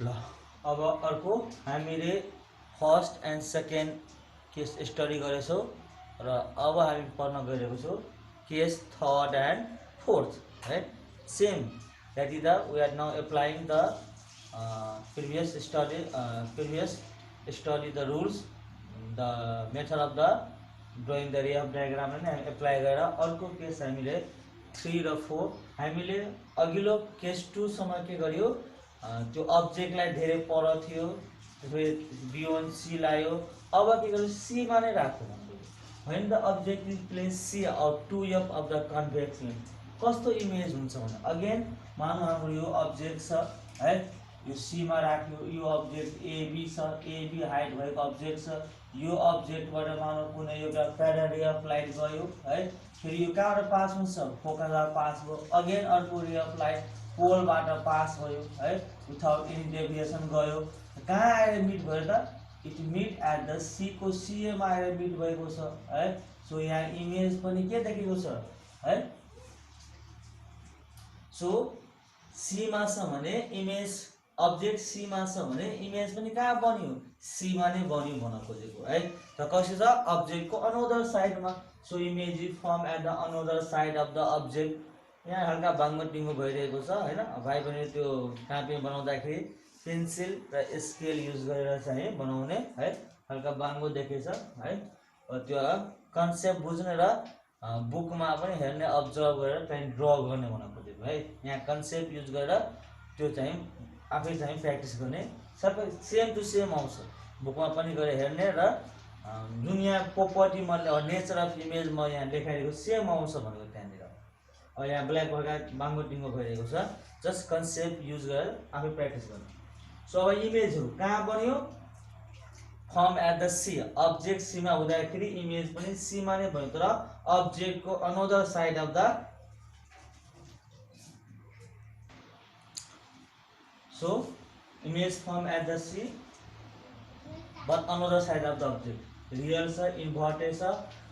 ल अब अर्को हामीले first and second case study गरेछौँ र अब हामी पढ्न गइरहेको छौँ केस थर्ड एन्ड फोर्थ है same that is the we are now applying the previous study the rules the method of the drawing the ray of diagram and apply गरेर अर्को केस हामीले 3 र 4 हामीले अघिल्लो केस 2 सम्म के गर्यो त्यो अब्जेक्टलाई धेरै पर थियो b1 c लायो अब के गर्यो c मा नै राख्यो when the object is placed c or 2f of the convex lens कस्तो इमेज हुन्छ भने अगेन मानौ हाम्रो यो अब्जेक्ट छ है यो c मा राख्यो यो अब्जेक्ट ab छ ab हाइट भएको अब्जेक्ट छ यो अब्जेक्टबाट मानौ कुनै एउटा प्यारल रे अफ लाइट गयो है फेरि यो कहाँबाट पास हुन्छ फोकसबाट पास भयो अगेन अर्को रे अफ लाइट पोलबाट पास भयो है विथआउट एनी डेभिएसन गयो कहाँ आएर मिट भयो त it meet at the c को ca मा आएर मिट भएको छ है सो यहाँ इमेज पनि के देखेको छ है सो c मा छ भने इमेज अब्जेक्ट c मा छ भने इमेज पनि कहाँ बन्यो c मा नै बन्यो भन्न खोजेको है र कसरी छ अब्जेक्ट को अनदर साइडमा so image is form at the another side of the object यहाँ हल्का बाङ्गो भइरहेको छ हैन भाइ पनि त्यो कापी बनाउँदाखेरि पेन्सिल र स्केल युज गरेर चाहिँ बनाउने है हल्का बाङ्गो देखेछ है त्यो कन्सेप्ट बुझ्ने र बुकमा पनि हेर्ने अब्जर्भ गरेर चाहिँ ड्र गर्ने भन्न खोजेको है यहाँ कन्सेप्ट युज गरेर त्यो चाहिँ आफै चाहिँ प्र्याक्टिस गर्ने सबै सेम टु सेम आउँछ बुकमा पनि गएर हेर्ने र जुन यहाँ प्रोपर्टी मैले नेचर अफ इमेज म यहाँ लेखाइरहेको सेम आउँछ भनेको त्यहाँनिर अब यहाँ ब्ल्याक हल्का बाङ्गो टिङ्गो भइरहेको छ जस्ट कन्सेप्ट युज गरेर आफै प्र्याक्टिस गर्ने सो अब इमेजहरू कहाँ बन्यो form at the C object C मा हुँदाखेरि इमेज पनि सी मा नै भयो तर अब्जेक्ट को another side of the so image form at the C but another side of the object real छ inverted छ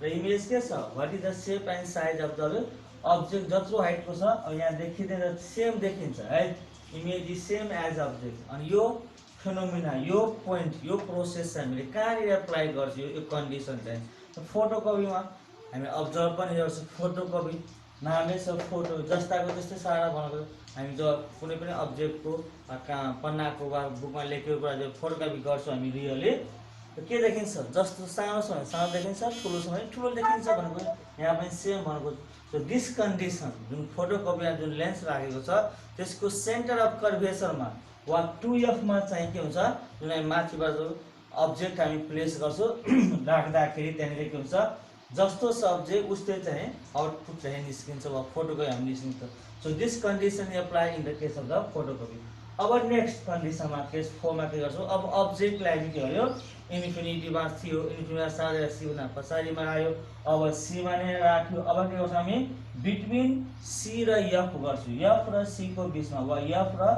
र image के छ what is the shape and size of the object जत्रो हाइट को छ अब यहाँ देखिँदैन सेम देखिन्छ है image is same as object अनि यो फेनोमेना यो पोइन्ट यो प्रोसेस हामीले कहाँनिर एप्लाई गर्छौँ यो कन्डिसन चाहिँ फोटोकपीमा हामी अब्जर्भ पनि गर्छौँ फोटोकपी नामै छ फोटो जस्ताको त्यस्तै सारा बनाएको हामी जब कुनै पनि अब्जेक्टको पन्नाको वा बुकमा लेखेको कुरा जब फोटोकपी गर्छौँ हामी रियली के देखिन्छ जस्तो सानो छ भने सानो देखिन्छ ठुलो छ भने ठुलो देखिन्छ भनेको यहाँ पनि सेम भनेको सो दिस कन्डिसन जुन फोटोकपीमा जुन लेन्स राखेको छ त्यसको सेन्टर अफ कर्भेचरमा वा 2f मा चाहिँ के हुन्छ जुन हामी माथिबाट अब्जेक्ट हामी प्लेस गर्छौँ राख्दाखेरि त्यहाँनिर के हुन्छ जस्तो सब्जेक्ट उस्तै चाहिँ आउटपुट चाहिँ निस्किन्छ वा फोटोकपी हामी निस्किन्छ so this condition apply in the case of the photocopy अब नेक्स्ट कन्डिसनमा केस 4 मा के गर्छौँ अब अब्जेक्टलाई हामी के गर्यो इन्फिनिटीमा थियो इन्फिनिटीमा साझा सी हुन पछाडिमा आयो अब सी मा नै राख्यो अब के गर्छौँ हामी बिट्विन सी र एफ गर्छौँ एफ र सी को बीचमा वा एफ र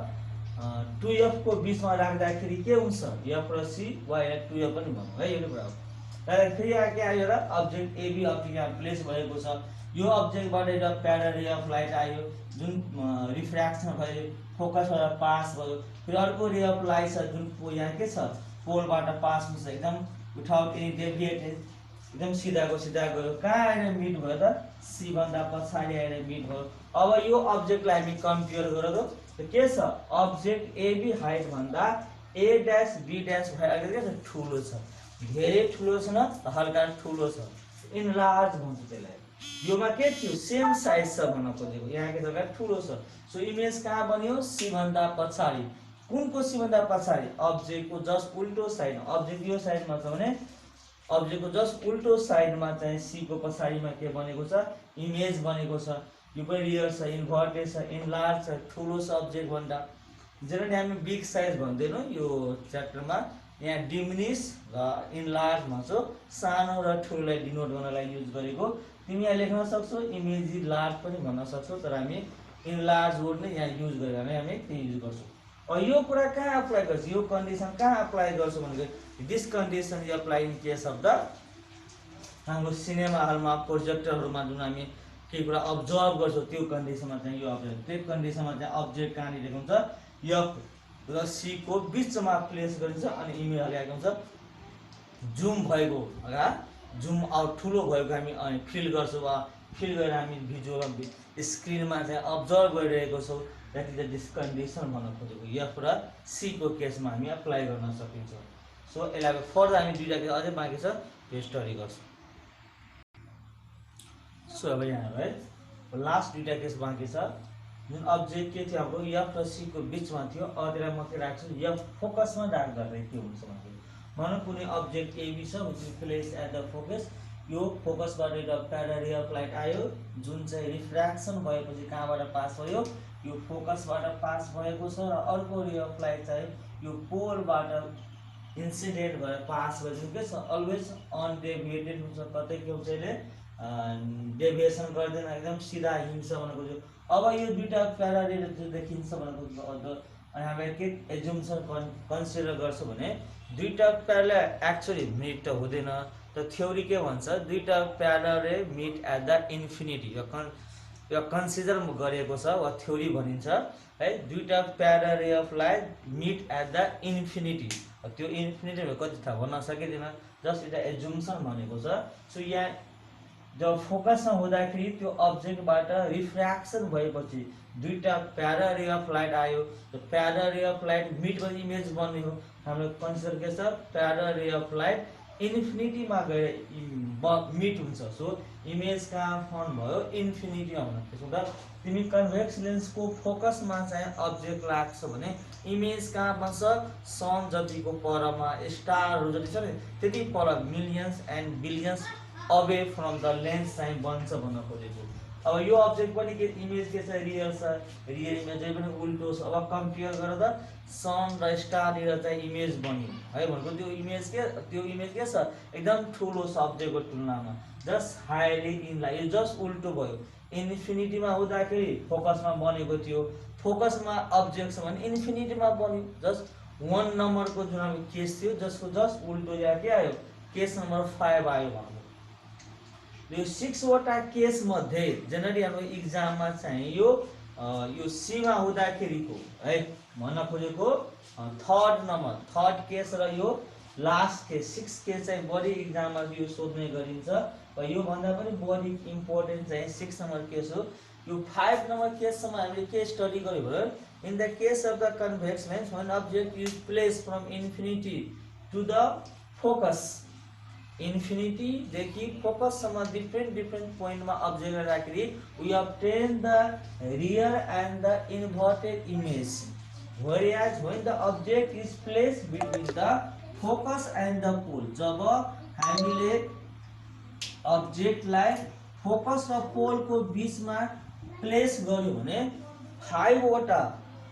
2f को बीचमा राख्दाखेरि के हुन्छ एफ र सी वा 2f पनि भनौँ है यो कुरा हो तर फेरि के आयो र अब्जेक्ट एबी अब्जेक्ट यहाँ प्लेस भएको छ यो अब्जेक्टबाट एउटा प्यारल रे अफ लाइट आयो जुन रिफ्र्याक्सन भयो फोकसबाट पास भयो फेरि अर्को रे अफ लाइट छ जुन यहाँ के छ पोलबाट पास हुन्छ एकदम विथआउट एनी डेभिएटेड एकदम सिधाको सिधा गयो कहाँ आएर मिट भयो त सी भन्दा पछाडि आएर मिट भयो अब यो अब्जेक्टलाई हामी कम्पेयर गरेको के छ अब्जेक्ट एबी हाइट भन्दा ए ड्यास बी ड्यास भएर के छ ठुलो छ धेरै ठुलो छ न हल्का ठुलो छ इनलार्ज भन्छ त्यसलाई योमा के थियो सेम साइज छ भन्न खोजेको यहाँ के जग्गा ठुलो छ सो इमेज कहाँ बन्यो सी भन्दा पछाडि कुनको सी भन्दा पछाडि अब्जेक्टको जस्ट उल्टो साइड अब्जेक्ट यो साइडमा छ भने अब्जेक्टको जस्ट उल्टो साइडमा चाहिँ सी को पछाडिमा के बनेको छ इमेज बनेको छ यो पनि रियल छ इन्भर्टेड छ इनलार्ज छ ठुलो छ अब्जेक्ट भन्दा जेनरली हामी बिग साइज भन्दैनौँ यो च्याप्टरमा यहाँ डिमिनिस र इनलार्ज भन्छौँ सानो र ठुलोलाई डिनोट गर्नलाई युज गरेको तिमी यहाँ लेख्न सक्छौ इमेज लार्ज पनि भन्न सक्छौ तर हामी इनलार्ज वर्ड नै यहाँ युज गरेर नै हामी त्यही युज गर्छौँ अब यो कुरा कहाँ अप्लाई गर्छ यो कन्डिसन कहाँ अप्लाई गर्छौ भनेको this condition apply in case of the हाम्रो सिनेमा हलमा प्रोजेक्टरहरुमा जुन हामी केही कुरा अब्जर्भ गर्छौँ त्यो कन्डिसनमा चाहिँ यो अब्जेक्ट त्यो कन्डिसनमा चाहिँ अब्जेक्ट कहाँनिर हुन्छ र सी को बिचमा प्लेस गरिन्छ अनि इमेज ल्याएको हुन्छ जुम भएको जुम आउट ठुलो भएको हामी फिल गर्छौँ वा फिल गरेर हामी भिजुअल स्क्रिनमा चाहिँ अब्जर्भ गरिरहेको छौँ। That is the this condition भन्न खोजेको एफ र सी को केसमा हामी अप्लाई गर्न सकिन्छ। सो यसलाई फर्दर हामी दुईवटा केस अझै बाँकी छ त्यो स्टडी गर्छौँ। सो अब यहाँ है लास्ट दुईवटा केस बाँकी छ जुन अब्जेक्ट के थियो हाम्रो एफ र सी को बिचमा थियो अझै म के राख्छु एफ फोकसमा राख्दा चाहिँ के हुन्छ भने भनौँ कुनै अब्जेक्ट एबी छ which is place at the focus यो फोकसबाट एउटा प्यारा रे अफ लाइट आयो जुन चाहिँ रिफ्र्याक्सन भएपछि कहाँबाट पास भयो यो फोकसबाट पास भएको छ र अर्को रे अफ लाइट चाहिँ यो पोलबाट इन्सिडेन्ट भएर पास भएपछि के छ अलवेज अनडेभिएटेड हुन्छ कतै के हुन्छ यसले डेभिएसन गर्दैन एकदम सिधा हिँड्छ भनेको खोज्यो। अब यो दुईवटा प्यारा रे देखिन्छ भनेको खोज्यो अनि हामीले के एजुम्सन कन्सिडर गर्छौँ भने दुईवटा प्यारा एक्चुअली मिट त हुँदैन त थ्योरी के भन्छ दुईवटा parallel ray meet at the infinity यो कन्सिडर गरिएको छ वा थ्योरी भनिन्छ है दुईवटा parallel ray of light meet at the infinity त्यो इन्फिनिटी कति थाहा भन्न सकिँदैन जस्ट एउटा एजुम्सन भनेको छ। सो यहाँ जब फोकसमा हुँदाखेरि त्यो अब्जेक्टबाट रिफ्र्याक्सन भएपछि दुईवटा प्यारा रे अफ लाइट आयो para ray of light meet गरेर इमेज बन्ने हो हाम्रो कन्सिडर के छ प्यारा रे अफ लाइट इन्फिनिटीमा गएर मिट हुन्छ। सो इमेज कहाँ फर्म भयो इन्फिनिटीमा हुन त्यसो हुँदा तिमी कन्भेक्स लेन्सको फोकसमा चाहिँ अब्जेक्ट लाग्छ भने इमेज कहाँ बन्छ सन जतिको परमा स्टारहरू जति छ नि त्यति पर millions and billions away from the lens चाहिँ बन्छ भन्न खोजेको। अब यो अब्जेक्ट पनि के इमेज के छ रियल छ रियल इमेज चाहिँ पनि उल्टो छ। अब कम्पेयर गरेर सन र स्टारतिर चाहिँ इमेज बन्यो है भनेको त्यो इमेज के छ एकदम ठुलो छ अब्जेक्टको तुलनामा जस्ट हाइली इनलाई यो जस्ट उल्टो भयो इन्फिनिटीमा हुँदाखेरि फोकसमा बनेको थियो फोकसमा अब्जेक्ट छ भने इन्फिनिटीमा बन्यो जस्ट 1 नम्बरको जुन हाम्रो केस थियो जसको जस्ट उल्टो या के आयो केस नम्बर 5 आयो भन्नु। यो 6 वटा केस मध्ये जेनरली हाम्रो इक्जाममा चाहिँ यो सीमा हुँदाखेरिको है भन्न खोजेको थर्ड केस र यो लास्ट केस 6 केस चाहिँ बढी इक्जाममा यो सोध्ने गरिन्छ र यो भन्दा पनि बढी इम्पोर्टेन्ट चाहिँ 6 नम्बर केस हो। यो 5 नम्बर केससम्म हामीले के स्टडी गर्यो भने in the case of the convex lens when object is place from infinity to the focus infinity देखि फोकससम्म डिफ्रेन्ट पोइन्टमा अब्जेक्ट राख्दाखेरि we obtain the real and the inverted image whereas when the object is placed between the focus and the pole जब हामीले अब्जेक्टलाई focus र पोलको बिचमा place गर्यो भने 5 वटा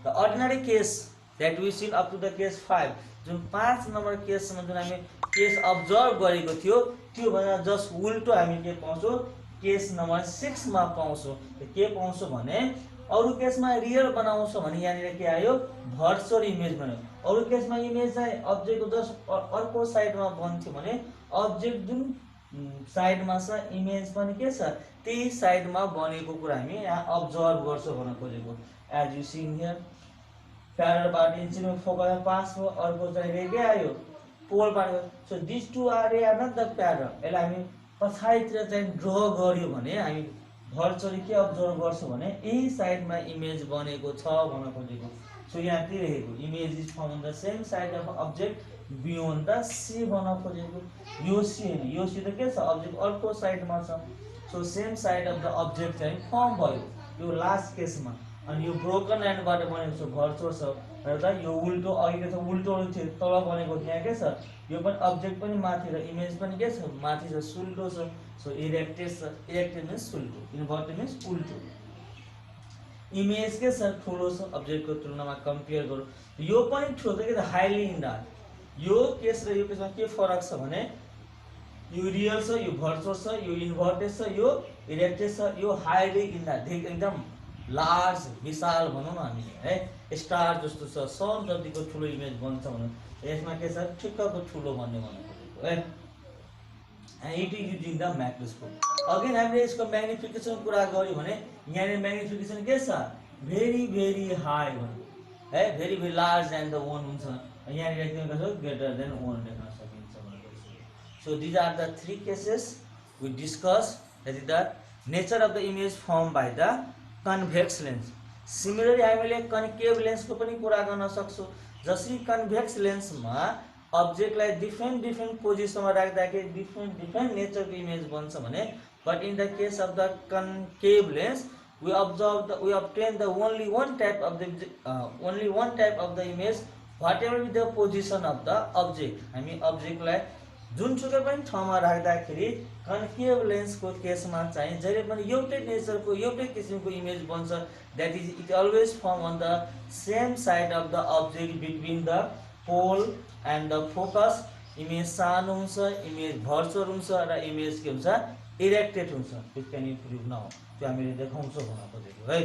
the ordinary case that we seen up to the case 5 जुन 5 number केससम्म जुन हामी case observe गरेको थियो त्यो भन्दा जस्ट उल्टो हामी के पाउँछौँ केस नम्बर 6 मा पाउँछौँ। के पाउँछौँ भने अरू केसमा रियल बनाउँछ भने यहाँनिर के आयो भर्चुअल इमेज बन्यो अरू केसमा इमेज चाहिँ अब्जेक्टको जस्ट अर्को साइडमा बन्थ्यो भने अब्जेक्ट जुन साइडमा छ इमेज पनि के छ त्यही साइडमा बनेको कुरा हामी यहाँ अब्जर्भ गर्छौँ भन्न खोजेको। एज यु सीन हियर प्यारलबाट इन्सिडेन्ट फोकस पास हो अर्को चाहिँ रे के आयो पोलबाट so this two are ray are not the parallel यसलाई हामी पछाडितिर चाहिँ ड्र गर्यो भने हामी भर्चुअली के अब्जर्भ गर्छौँ भने यही साइडमा इमेज बनेको छ भन्न खोजेको। सो यहाँ के रहेको image is from the same side of object beyond the C भन्न खोजेको यो सी हैन यो सी त के छ अब्जेक्ट अर्को साइडमा छ। So same side of the object चाहिँ फर्म भयो यो लास्ट केसमा अनि यो ब्रोकन ल्यान्डबाट बनेको छ भर्चुअल छ र यो उल्टो अघिको छ उल्टो थियो तल बनेको यहाँ के छ यो पनि अब्जेक्ट पनि माथि र इमेज पनि के छ माथि छ सुल्टो छ। सो इरेक्टेड छ इरेक्टेड मिन्स सुल्टो इन्भर्टेड मिन्स उल्टो इमेज के छ ठुलो छ अब्जेक्टको तुलनामा कम्पेयर गरौँ यो पनि ठुलो छ के त हाइली इन्डा यो केस र यो केसमा के फरक छ भने यो रियल छ यो भर्चुअल छ यो इन्भर्टेड छ यो इरेक्टेड छ यो हाइली इन्डा एकदम लार्ज विशाल भनौँ न हामीले है स्टार जस्तो छ सन जतिको ठुलो इमेज बन्छ भनौँ यसमा के छ ठिक्कको ठुलो भन्ने भनेको है it is using the microscope. Again हामीले यसको म्याग्निफिकेसन कुरा गर्यो भने यहाँनिर म्याग्निफिकेसन के छ भेरी भेरी हाई भन्नु है very very large than the 1 हुन्छ यहाँनिर के गर्छ ग्रेटर देन 1 लेख्न सकिन्छ भनेको छु so these are the 3 cases we discuss that is the nature of the image form by the convex lens similarly हामीले कन्केभ लेन्सको पनि कुरा गर्न सक्छौँ जसरी कन्भेक्स लेन्समा अब्जेक्टलाई डिफ्रेन्ट पोजिसनमा राख्दाखेरि डिफ्रेन्ट नेचरको इमेज बन्छ भने but in the case of the concave lens we obtain the only one type of the image whatever be the position of the object हामी अब्जेक्टलाई जुनसुकै पनि ठाउँमा राख्दाखेरि कन्केभ लेन्सको केसमा चाहिँ जहिले पनि एउटै नेचरको एउटै किसिमको इमेज बन्छ that is it always form on the same side of the object between the pole and the focus image सानो हुन्छ इमेज भर्चुअल हुन्छ र इमेज के हुन्छ इरेक्टेड हुन्छ इट क्यान इम्प्रुभ नाउ त्यो हामीले देखाउँछौँ भन्न खोजेको है।